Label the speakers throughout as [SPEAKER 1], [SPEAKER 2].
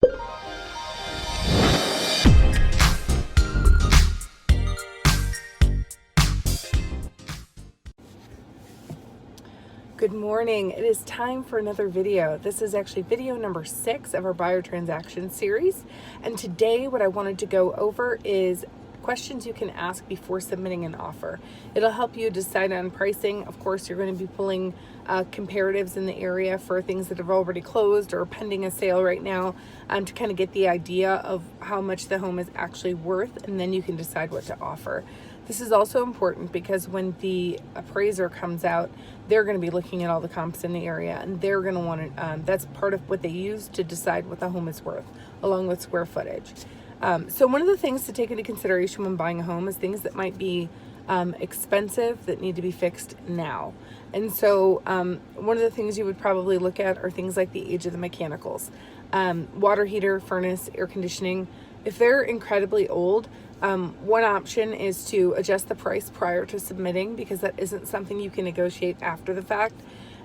[SPEAKER 1] Good morning. It is time for another video. This is actually video number 6 of our buyer transaction series. And today what I wanted to go over is questions you can ask before submitting an offer. It'll help you decide on pricing. Of course, you're going to be pulling comparatives in the area for things that have already closed or pending a sale right now to kind of get the idea of how much the home is actually worth, and then you can decide what to offer. This is also important because when the appraiser comes out, they're going to be looking at all the comps in the area, and they're going to want to, that's part of what they use to decide what the home is worth, along with square footage. So one of the things to take into consideration when buying a home is things that might be expensive that need to be fixed now. And so one of the things you would probably look at are things like the age of the mechanicals, water heater, furnace, air conditioning. If they're incredibly old, one option is to adjust the price prior to submitting, because that isn't something you can negotiate after the fact,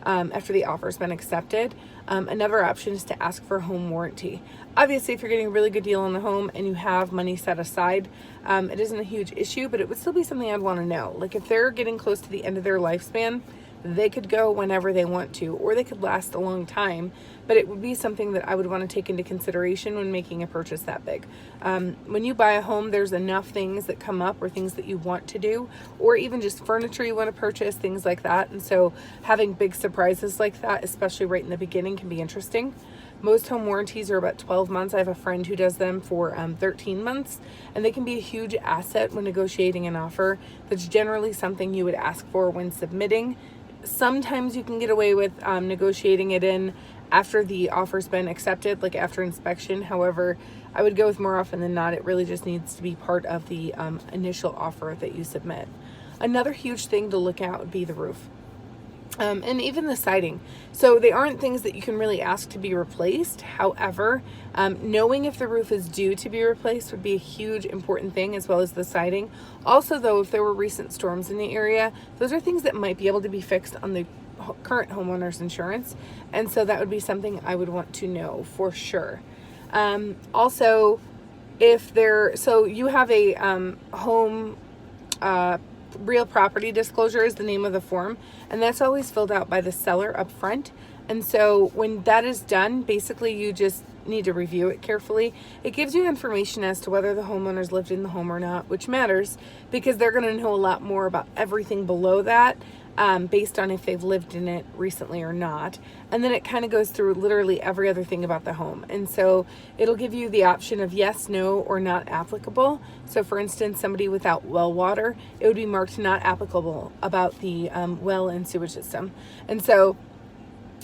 [SPEAKER 1] after the offer's been accepted. Another option is to ask for a home warranty. Obviously, if you're getting a really good deal on the home and you have money set aside, it isn't a huge issue, but it would still be something I'd want to know. Like if they're getting close to the end of their lifespan, they could go whenever they want to, or they could last a long time, but it would be something that I would want to take into consideration when making a purchase that big. When you buy a home, there's enough things that come up, or things that you want to do, or even just furniture you want to purchase, things like that. And so having big surprises like that, especially right in the beginning, can be interesting. Most home warranties are about 12 months. I have a friend who does them for 13 months, and they can be a huge asset when negotiating an offer. That's generally something you would ask for when submitting. Sometimes you can get away with negotiating it in after the offer's been accepted, like after inspection. However, I would go with more often than not, it really just needs to be part of the initial offer that you submit. Another huge thing to look at would be the roof. And even the siding. So they aren't things that you can really ask to be replaced. However, knowing if the roof is due to be replaced would be a huge important thing, as well as the siding. Also, though, if there were recent storms in the area, those are things that might be able to be fixed on the current homeowner's insurance. And so that would be something I would want to know for sure. Also, so you have a home real property disclosure is the name of the form, and that's always filled out by the seller up front. And so when that is done, basically you just need to review it carefully. It gives you information as to whether the homeowners lived in the home or not, which matters because they're going to know a lot more about everything below that, based on if they've lived in it recently or not. And then it kind of goes through literally every other thing about the home. And so it'll give you the option of yes, no, or not applicable. So for instance, somebody without well water, it would be marked not applicable about the well and sewage system. And so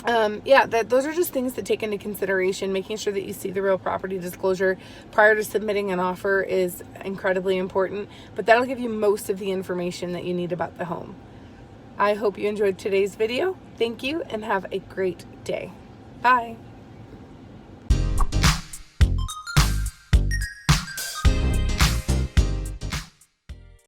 [SPEAKER 1] those are just things to take into consideration. Making sure that you see the real property disclosure prior to submitting an offer is incredibly important, but that'll give you most of the information that you need about the home. I hope you enjoyed today's video. Thank you, and have a great day. Bye.